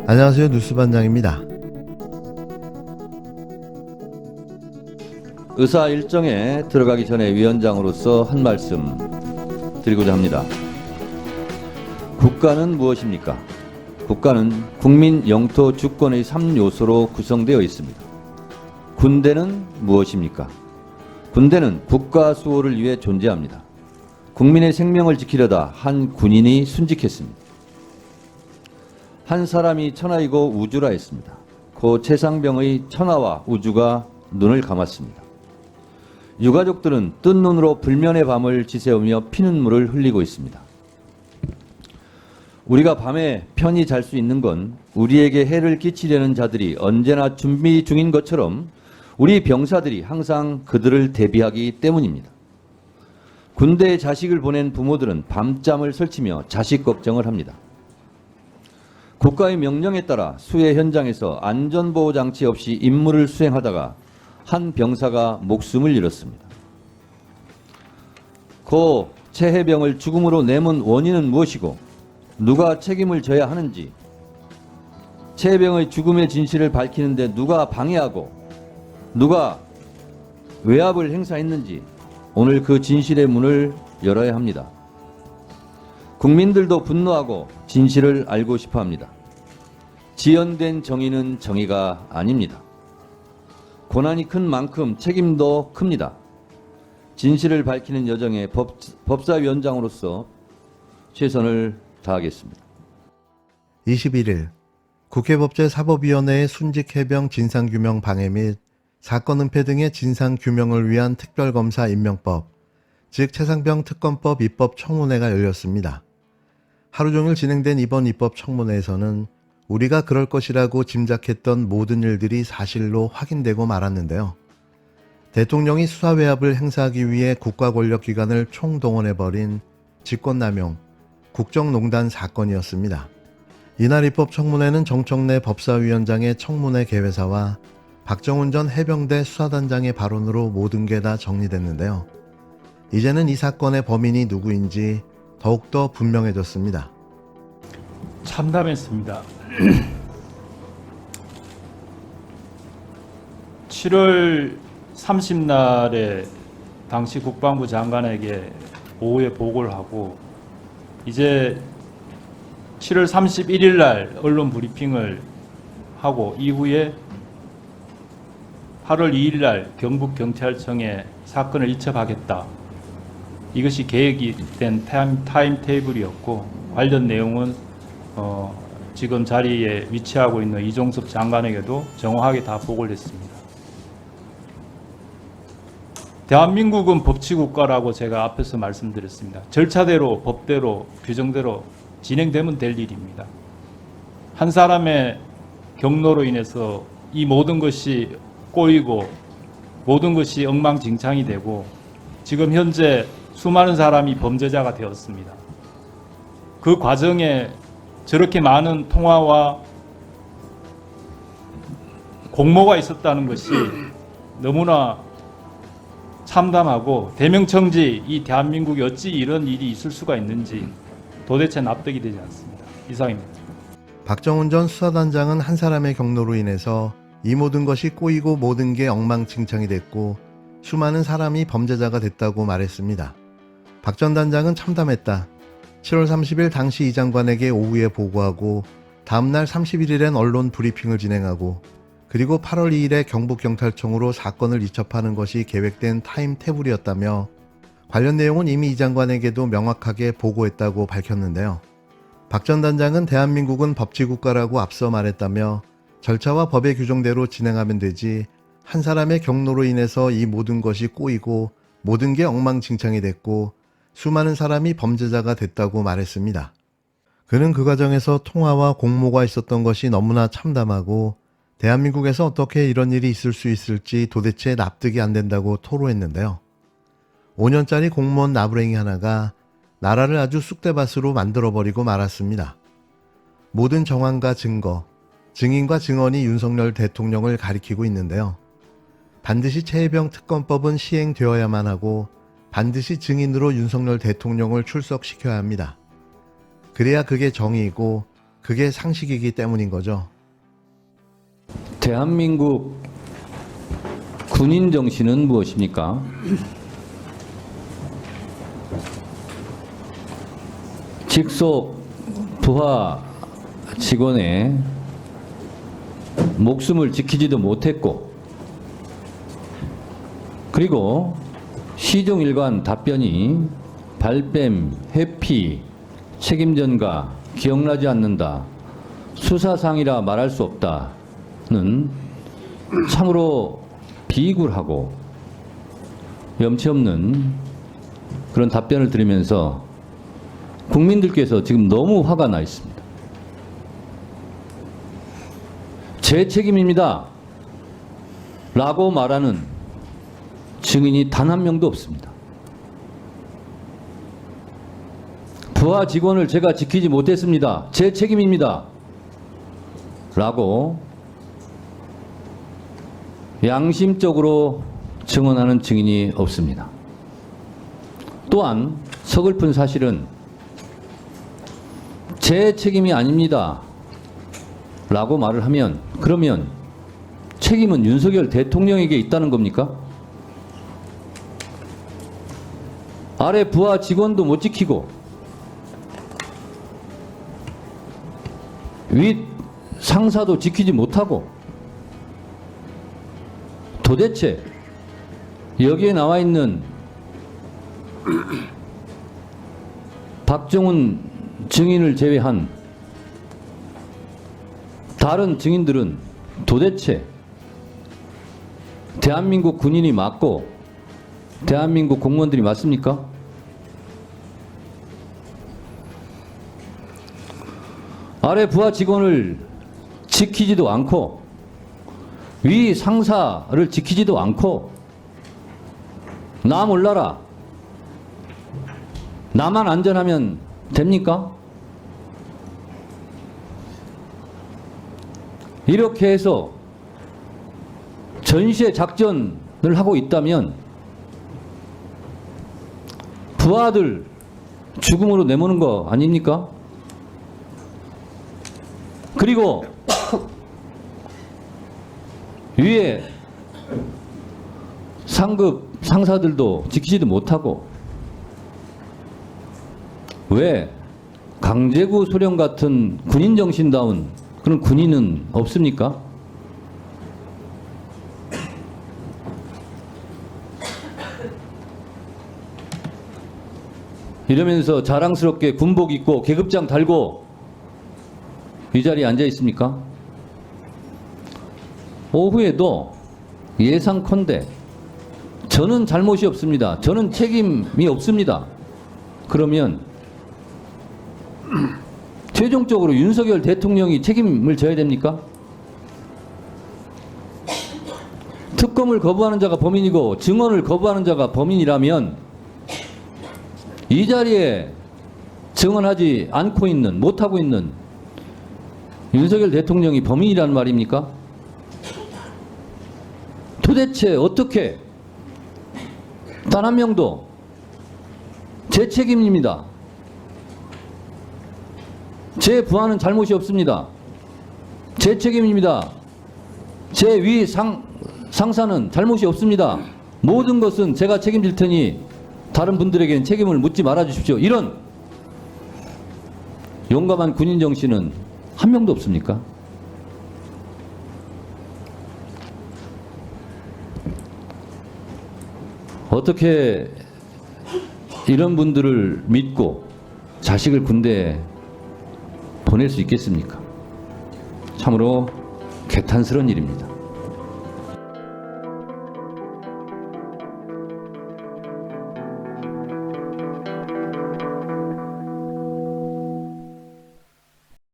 안녕하세요. 뉴스반장입니다. 의사 일정에 들어가기 전에 위원장으로서 한 말씀 드리고자 합니다. 국가는 무엇입니까? 국가는 국민 영토 주권의 3요소로 구성되어 있습니다. 군대는 무엇입니까? 군대는 국가 수호를 위해 존재합니다. 국민의 생명을 지키려다 한 군인이 순직했습니다. 한 사람이 천하이고 우주라 했습니다. 고 최상병의 천하와 우주가 눈을 감았습니다. 유가족들은 뜬 눈으로 불면의 밤을 지새우며 피눈물을 흘리고 있습니다. 우리가 밤에 편히 잘 수 있는 건 우리에게 해를 끼치려는 자들이 언제나 준비 중인 것처럼 우리 병사들이 항상 그들을 대비하기 때문입니다. 군대에 자식을 보낸 부모들은 밤잠을 설치며 자식 걱정을 합니다. 국가의 명령에 따라 수해 현장에서 안전보호장치 없이 임무를 수행하다가 한 병사가 목숨을 잃었습니다. 고 최 해병을 죽음으로 내몬 원인은 무엇이고 누가 책임을 져야 하는지, 최 해병의 죽음의 진실을 밝히는데 누가 방해하고 누가 외압을 행사했는지 오늘 그 진실의 문을 열어야 합니다. 국민들도 분노하고 진실을 알고 싶어 합니다. 지연된 정의는 정의가 아닙니다. 고난이 큰 만큼 책임도 큽니다. 진실을 밝히는 여정에 법사위원장으로서 최선을 다하겠습니다. 21일 국회법제사법위원회의 순직해병 진상규명 방해 및 사건 은폐 등의 진상규명을 위한 특별검사 임명법, 즉 최상병 특검법 입법 청문회가 열렸습니다. 하루 종일 진행된 이번 입법 청문회에서는 우리가 그럴 것이라고 짐작했던 모든 일들이 사실로 확인되고 말았는데요. 대통령이 수사외압을 행사하기 위해 국가권력기관을 총동원해버린 직권남용, 국정농단 사건이었습니다. 이날 입법 청문회는 정청래 법사위원장의 청문회 개회사와 박정훈 전 해병대 수사단장의 발언으로 모든 게 다 정리됐는데요. 이제는 이 사건의 범인이 누구인지 더욱더 분명해졌습니다. 참담했습니다. 7월 30날에 당시 국방부 장관에게 오후에 보고를 하고 이제 7월 31일 날 언론 브리핑을 하고 이후에 8월 2일 날 경북경찰청에 사건을 이첩하겠다. 이것이 계획이 된 타임 테이블이었고 관련 내용은 지금 자리에 위치하고 있는 이종섭 장관에게도 정확하게 다 보고를 했습니다. 대한민국은 법치국가라고 제가 앞에서 말씀드렸습니다. 절차대로 법대로 규정대로 진행되면 될 일입니다. 한 사람의 경로로 인해서 이 모든 것이 꼬이고 모든 것이 엉망진창이 되고 지금 현재 수많은 사람이 범죄자가 되었습니다. 그 과정에 저렇게 많은 통화와 공모가 있었다는 것이 너무나 참담하고 대명청지 이 대한민국에 어찌 이런 일이 있을 수가 있는지 도대체 납득이 되지 않습니다. 이상입니다. 박정훈 전 수사단장은 한 사람의 경로로 인해서 이 모든 것이 꼬이고 모든 게 엉망진창이 됐고 수많은 사람이 범죄자가 됐다고 말했습니다. 박 전 단장은 참담했다. 7월 30일 당시 이 장관에게 오후에 보고하고 다음날 31일엔 언론 브리핑을 진행하고 그리고 8월 2일에 경북경찰청으로 사건을 이첩하는 것이 계획된 타임테이블이었다며 관련 내용은 이미 이 장관에게도 명확하게 보고했다고 밝혔는데요. 박 전 단장은 대한민국은 법치국가라고 앞서 말했다며 절차와 법의 규정대로 진행하면 되지 한 사람의 경로로 인해서 이 모든 것이 꼬이고 모든 게 엉망진창이 됐고 수많은 사람이 범죄자가 됐다고 말했습니다. 그는 그 과정에서 통화와 공모가 있었던 것이 너무나 참담하고 대한민국에서 어떻게 이런 일이 있을 수 있을지 도대체 납득이 안 된다고 토로했는데요. 5년짜리 공무원 나부랭이 하나가 나라를 아주 쑥대밭으로 만들어버리고 말았습니다. 모든 정황과 증거, 증인과 증언이 윤석열 대통령을 가리키고 있는데요. 반드시 최혜병 특검법은 시행되어야만 하고 반드시 증인으로 윤석열 대통령을 출석시켜야 합니다. 그래야 그게 정의이고 그게 상식이기 때문인 거죠. 대한민국 군인 정신은 무엇입니까? 직속 부하 직원의 목숨을 지키지도 못했고, 그리고 시종일관 답변이 발뺌, 회피, 책임전가, 기억나지 않는다, 수사상이라 말할 수 없다는 참으로 비굴하고 염치 없는 그런 답변을 들으면서 국민들께서 지금 너무 화가 나 있습니다. 제 책임입니다 라고 말하는 증인이 단 한 명도 없습니다. 부하 직원을 제가 지키지 못했습니다, 제 책임입니다 라고 양심적으로 증언하는 증인이 없습니다. 또한 서글픈 사실은 제 책임이 아닙니다 라고 말을 하면, 그러면 책임은 윤석열 대통령에게 있다는 겁니까? 아래 부하 직원도 못 지키고 윗 상사도 지키지 못하고, 도대체 여기에 나와 있는 박정훈 증인을 제외한 다른 증인들은 도대체 대한민국 군인이 맞고 대한민국 공무원들이 맞습니까? 아래 부하 직원을 지키지도 않고 위 상사를 지키지도 않고 나 몰라라, 나만 안전하면 됩니까? 이렇게 해서 전시의 작전을 하고 있다면 부하들 죽음으로 내모는 거 아닙니까? 그리고 위에 상급 상사들도 지키지도 못하고 왜 강제구 소령 같은 군인 정신다운 그런 군인은 없습니까? 이러면서 자랑스럽게 군복 입고 계급장 달고 이 자리에 앉아 있습니까? 오후에도 예상컨대 저는 잘못이 없습니다, 저는 책임이 없습니다, 그러면 최종적으로 윤석열 대통령이 책임을 져야 됩니까? 특검을 거부하는 자가 범인이고 증언을 거부하는 자가 범인이라면 이 자리에 증언하지 않고 있는, 못하고 있는 윤석열 대통령이 범인이라는 말입니까? 도대체 어떻게 단 한 명도 제 책임입니다, 제 부하는 잘못이 없습니다, 제 책임입니다, 제 위 상사는 잘못이 없습니다, 모든 것은 제가 책임질 테니 다른 분들에게는 책임을 묻지 말아 주십시오, 이런 용감한 군인 정신은 한 명도 없습니까? 어떻게 이런 분들을 믿고 자식을 군대에 보낼 수 있겠습니까? 참으로 개탄스러운 일입니다.